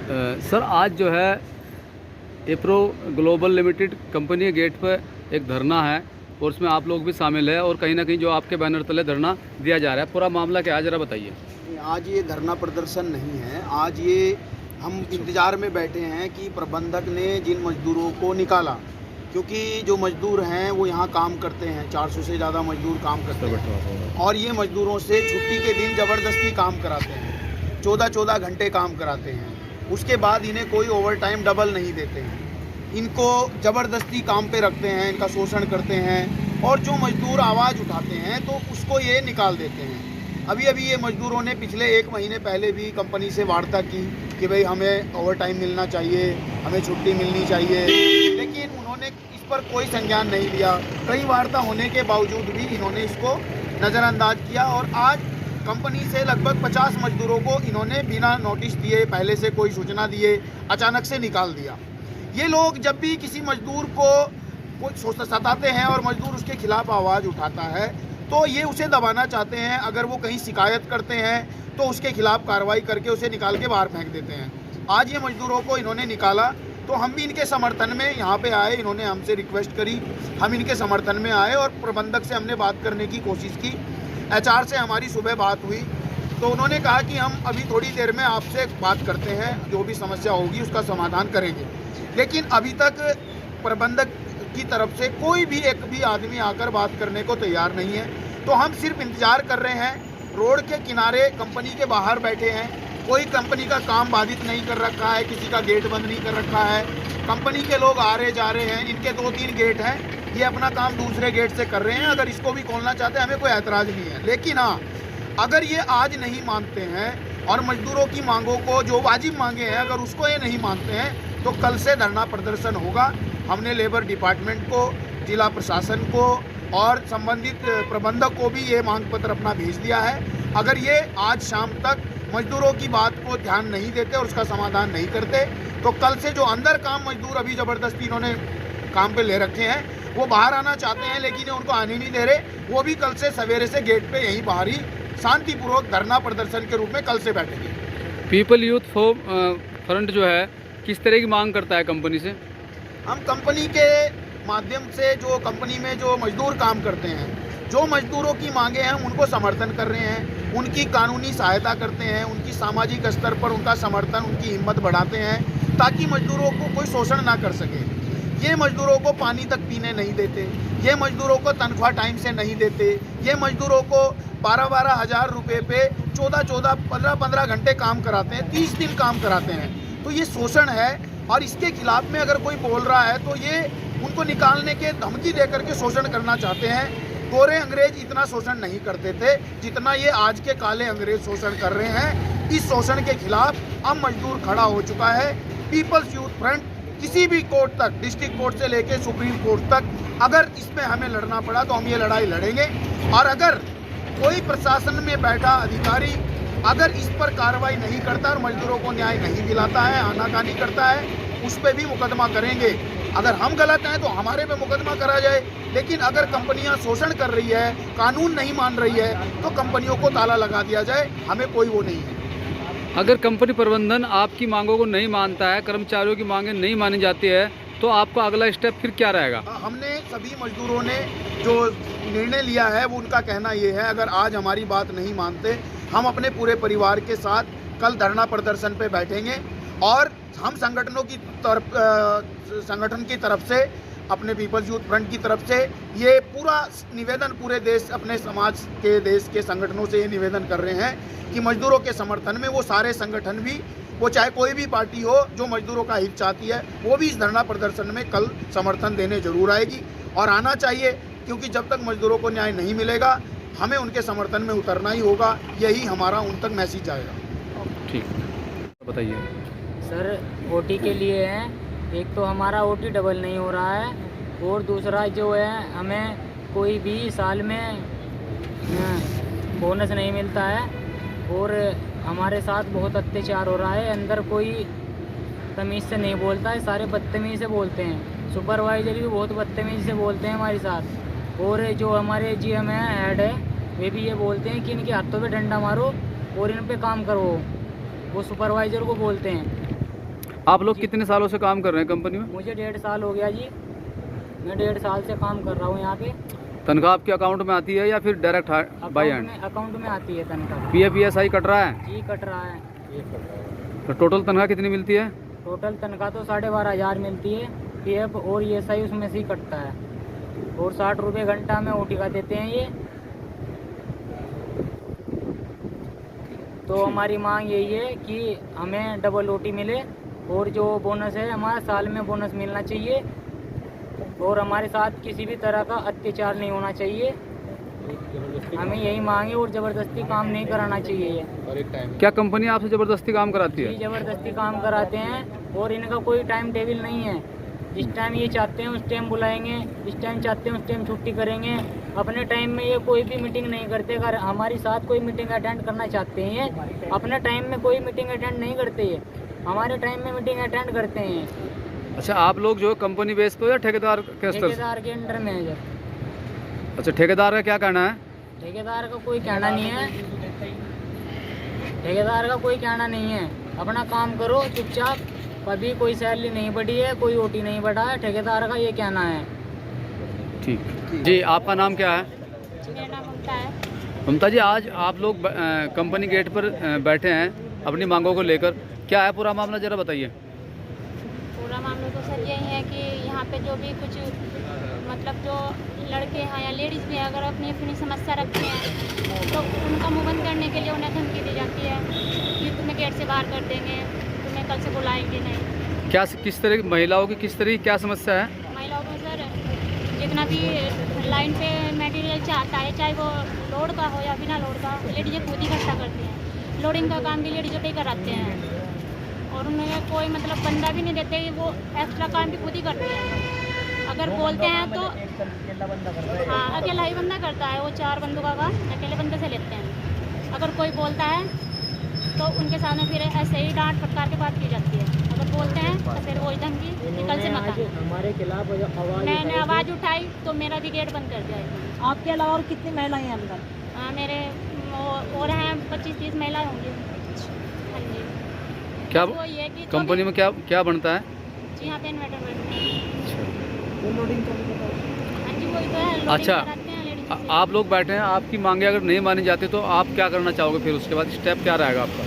Sir आज जो है एप्रो ग्लोबल लिमिटेड कंपनी के गेट पर एक धरना है और उसमें आप लोग भी शामिल है और कहीं ना कहीं जो आपके बैनर तले धरना दिया जा रहा है, पूरा मामला क्या है ज़रा बताइए। आज ये धरना प्रदर्शन नहीं है। आज ये हम इंतज़ार में बैठे हैं कि प्रबंधक ने जिन मजदूरों को निकाला, क्योंकि जो मजदूर हैं वो यहाँ काम करते हैं, 400 से ज़्यादा मजदूर काम करते हैं और ये मजदूरों से छुट्टी के दिन ज़बरदस्ती काम कराते हैं, 14-14 घंटे काम कराते हैं। उसके बाद इन्हें कोई ओवर टाइम डबल नहीं देते हैं, इनको ज़बरदस्ती काम पे रखते हैं, इनका शोषण करते हैं और जो मजदूर आवाज़ उठाते हैं तो उसको ये निकाल देते हैं। अभी ये मजदूरों ने पिछले 1 महीने पहले भी कंपनी से वार्ता की कि भाई हमें ओवर टाइम मिलना चाहिए, हमें छुट्टी मिलनी चाहिए, लेकिन उन्होंने इस पर कोई संज्ञान नहीं लिया। कई वार्ता होने के बावजूद भी इन्होंने इसको नज़रअंदाज किया और आज कंपनी से लगभग 50 मजदूरों को इन्होंने बिना नोटिस दिए, पहले से कोई सूचना दिए, अचानक से निकाल दिया। ये लोग जब भी किसी मजदूर को कुछ सताते हैं और मजदूर उसके खिलाफ आवाज़ उठाता है तो ये उसे दबाना चाहते हैं। अगर वो कहीं शिकायत करते हैं तो उसके खिलाफ कार्रवाई करके उसे निकाल के बाहर फेंक देते हैं। आज ये मजदूरों को इन्होंने निकाला तो हम भी इनके समर्थन में यहाँ पे आए, इन्होंने हमसे रिक्वेस्ट करी, हम इनके समर्थन में आए और प्रबंधक से हमने बात करने की कोशिश की। HR से हमारी सुबह बात हुई तो उन्होंने कहा कि हम अभी थोड़ी देर में आपसे बात करते हैं, जो भी समस्या होगी उसका समाधान करेंगे। लेकिन अभी तक प्रबंधक की तरफ से कोई भी एक भी आदमी आकर बात करने को तैयार नहीं है। तो हम सिर्फ इंतज़ार कर रहे हैं, रोड के किनारे कंपनी के बाहर बैठे हैं। कोई कंपनी का काम बाधित नहीं कर रखा है, किसी का गेट बंद नहीं कर रखा है। कंपनी के लोग आ रहे जा रहे हैं, इनके 2-3 गेट हैं, ये अपना काम दूसरे गेट से कर रहे हैं। अगर इसको भी खोलना चाहते हैं हमें कोई ऐतराज़ नहीं है, लेकिन हाँ, अगर ये आज नहीं मानते हैं और मजदूरों की मांगों को, जो वाजिब मांगे हैं, अगर उसको ये नहीं मानते हैं तो कल से धरना प्रदर्शन होगा। हमने लेबर डिपार्टमेंट को, जिला प्रशासन को और संबंधित प्रबंधक को भी ये मांग पत्र अपना भेज दिया है। अगर ये आज शाम तक मजदूरों की बात को ध्यान नहीं देते और उसका समाधान नहीं करते तो कल से जो अंदर काम मजदूर अभी ज़बरदस्ती इन्होंने काम पे ले रखे हैं, वो बाहर आना चाहते हैं लेकिन उनको आने नहीं दे रहे, वो भी कल से सवेरे से गेट पे यहीं बाहर ही शांतिपूर्वक धरना प्रदर्शन के रूप में कल से बैठेंगे। पीपल यूथ फ्रंट जो है किस तरह की मांग करता है कंपनी से? हम कंपनी के माध्यम से, जो कंपनी में जो मजदूर काम करते हैं, जो मजदूरों की मांगे हैं हम उनको समर्थन कर रहे हैं, उनकी कानूनी सहायता करते हैं, उनकी सामाजिक स्तर पर उनका समर्थन, उनकी हिम्मत बढ़ाते हैं ताकि मजदूरों को कोई शोषण ना कर सके। ये मजदूरों को पानी तक पीने नहीं देते, ये मजदूरों को तनख्वाह टाइम से नहीं देते, ये मजदूरों को 12-12 हज़ार रुपये पे 14-14, 15-15 घंटे काम कराते हैं, 30 दिन काम कराते हैं। तो ये शोषण है और इसके खिलाफ में अगर कोई बोल रहा है तो ये उनको निकालने के धमकी देकर के शोषण करना चाहते हैं। गोरे अंग्रेज इतना शोषण नहीं करते थे जितना ये आज के काले अंग्रेज शोषण कर रहे हैं। इस शोषण के खिलाफ अब मजदूर खड़ा हो चुका है। पीपल्स यूथ फ्रंट किसी भी कोर्ट तक, डिस्ट्रिक्ट कोर्ट से लेकर सुप्रीम कोर्ट तक, अगर इसमें हमें लड़ना पड़ा तो हम ये लड़ाई लड़ेंगे। और अगर कोई प्रशासन में बैठा अधिकारी अगर इस पर कार्रवाई नहीं करता और मजदूरों को न्याय नहीं दिलाता है, आनाकानी करता है, उस पर भी मुकदमा करेंगे। अगर हम गलत हैं तो हमारे पे मुकदमा करा जाए, लेकिन अगर कंपनियां शोषण कर रही है, कानून नहीं मान रही है तो कंपनियों को ताला लगा दिया जाए, हमें कोई वो नहीं है। अगर कंपनी प्रबंधन आपकी मांगों को नहीं मानता है, कर्मचारियों की मांगें नहीं मानी जाती है तो आपका अगला स्टेप फिर क्या रहेगा? हमने सभी मजदूरों ने जो निर्णय लिया है वो उनका कहना ये है, अगर आज हमारी बात नहीं मानते हम अपने पूरे परिवार के साथ कल धरना प्रदर्शन पे बैठेंगे और हम संगठन की तरफ से, अपने पीपल्स यूथ फ्रंट की तरफ से ये पूरा निवेदन पूरे देश, अपने समाज के, देश के संगठनों से ये निवेदन कर रहे हैं कि मजदूरों के समर्थन में वो सारे संगठन भी, वो चाहे कोई भी पार्टी हो जो मजदूरों का हित चाहती है, वो भी इस धरना प्रदर्शन में कल समर्थन देने जरूर आएगी और आना चाहिए, क्योंकि जब तक मजदूरों को न्याय नहीं मिलेगा हमें उनके समर्थन में उतरना ही होगा। यही हमारा उन तक मैसेज जाएगा। ठीक, बताइए सर। OT के लिए है, एक तो हमारा OT डबल नहीं हो रहा है और दूसरा जो है हमें कोई भी साल में बोनस नहीं मिलता है और हमारे साथ बहुत अत्याचार हो रहा है। अंदर कोई तमीज़ से नहीं बोलता है, सारे बदतमीज़ से बोलते हैं। सुपरवाइजर भी बहुत बदतमीज़ से बोलते हैं हमारे साथ, और जो हमारे GM हेड है वे भी ये बोलते हैं कि इनके हाथों पे डंडा मारो और इन पे काम करो, वो सुपरवाइज़र को बोलते हैं। आप लोग कितने सालों से काम कर रहे हैं कंपनी में? मुझे 1.5 साल हो गया जी। मैं 1.5 साल से काम कर रहा हूँ यहाँ पे। तनख्वाह आपके अकाउंट में आती है या फिर डायरेक्ट बाई हैंड? अकाउंट में आती है तनख्वाह। PF ESI कट रहा है? जी कट रहा है। तो टोटल तनख्वाह कितनी मिलती है? टोटल तनख्वाह तो 12,500 मिलती है। PF और ESI उसमें से ही कटता है। और 60 रुपये घंटा में OT का देते हैं ये। तो हमारी मांग यही है कि हमें डबल OT मिले और जो बोनस है हमारा साल में बोनस मिलना चाहिए और हमारे साथ किसी भी तरह का अत्याचार नहीं होना चाहिए। हमें यही मांग है और ज़बरदस्ती काम नहीं कराना चाहिए ये। क्या कंपनी आपसे ज़बरदस्ती काम कराती है? जी ज़बरदस्ती काम कराते हैं और इनका कोई टाइम टेबल नहीं है। जिस टाइम ये चाहते हैं उस टाइम बुलाएंगे, जिस टाइम चाहते हैं उस टाइम छुट्टी करेंगे। अपने टाइम में ये कोई भी मीटिंग नहीं करते। अगर हमारे साथ कोई मीटिंग अटेंड करना चाहते हैं अपने टाइम में कोई मीटिंग अटेंड नहीं करते ये, हमारे टाइम में मीटिंग अटेंड करते हैं। अच्छा, आप लोग जो कंपनी बेस पे हो या ठेकेदार के स्तर से? ठेकेदार के अंडर में है सर। अच्छा, ठेकेदार का क्या कहना है? ठेकेदार का कोई कहना नहीं है। ठेकेदार का कोई कहना नहीं है। अपना काम करो चुपचाप। कभी कोई सैलरी नहीं बढ़ी है, कोई OT नहीं बढ़ा है। ठेकेदार का ये कहना है। ठीक जी, आपका नाम क्या है? मेरा नाम ममता है। ममता जी, आज आप लोग कंपनी गेट पर बैठे हैं अपनी मांगों को लेकर, क्या है पूरा मामला, जरा बताइए। पूरा मामला तो सर यही है कि यहाँ पे जो भी कुछ मतलब जो लड़के हैं या लेडीज़ भी हैं, अगर अपनी अपनी समस्या रखते हैं तो उनका मुँह बंद करने के लिए उन्हें धमकी दी जाती है कि तुम्हें गेट से बाहर कर देंगे, तुम्हें कल से बुलाएंगे नहीं। क्या किस तरह की महिलाओं की किस तरह की क्या समस्या है? महिलाओं को सर जितना भी लाइन पे मटेरियल चाहता है, चाहे वो लोड का हो या बिना लोड का, लेडीज़ें खुद ही इकट्ठा करती हैं। लोडिंग का काम भी लेडीज़ों पे ही कराते हैं और उन्हें कोई मतलब बंदा भी नहीं देते। वो एक्स्ट्रा काम भी खुद ही करते हैं। अगर बोलते हैं तो हाँ, अकेला ही बंदा करता है। वो 4 बंदों का काम अकेले बंदे से लेते हैं। अगर कोई बोलता है तो उनके सामने फिर ऐसे ही डांट फटकार के बात की जाती है। अगर बोलते हैं तो फिर वही धमकी निकल से मत आना। हमारे खिलाफ मैंने आवाज़ उठाई तो मेरा भी गेट बंद कर दिया है। आपके अलावा और कितनी महिलाएं हैं अंदर? मेरे और हैं 25-30 महिलाएं होंगी। हाँ जी। क्या वो ये कि कंपनी में क्या क्या बनता है? जी यहाँ पे इन्वर्टर बैठते हैं। लोडिंग का भी बताओ। हाँ जी, वही तो है। लोडिंग अच्छा, कराते हैं लेडीज़ से। आप लोग बैठे हैं, आपकी मांगे अगर नहीं मानी जाती तो आप क्या करना चाहोगे? फिर उसके बाद स्टेप क्या रहेगा आपका?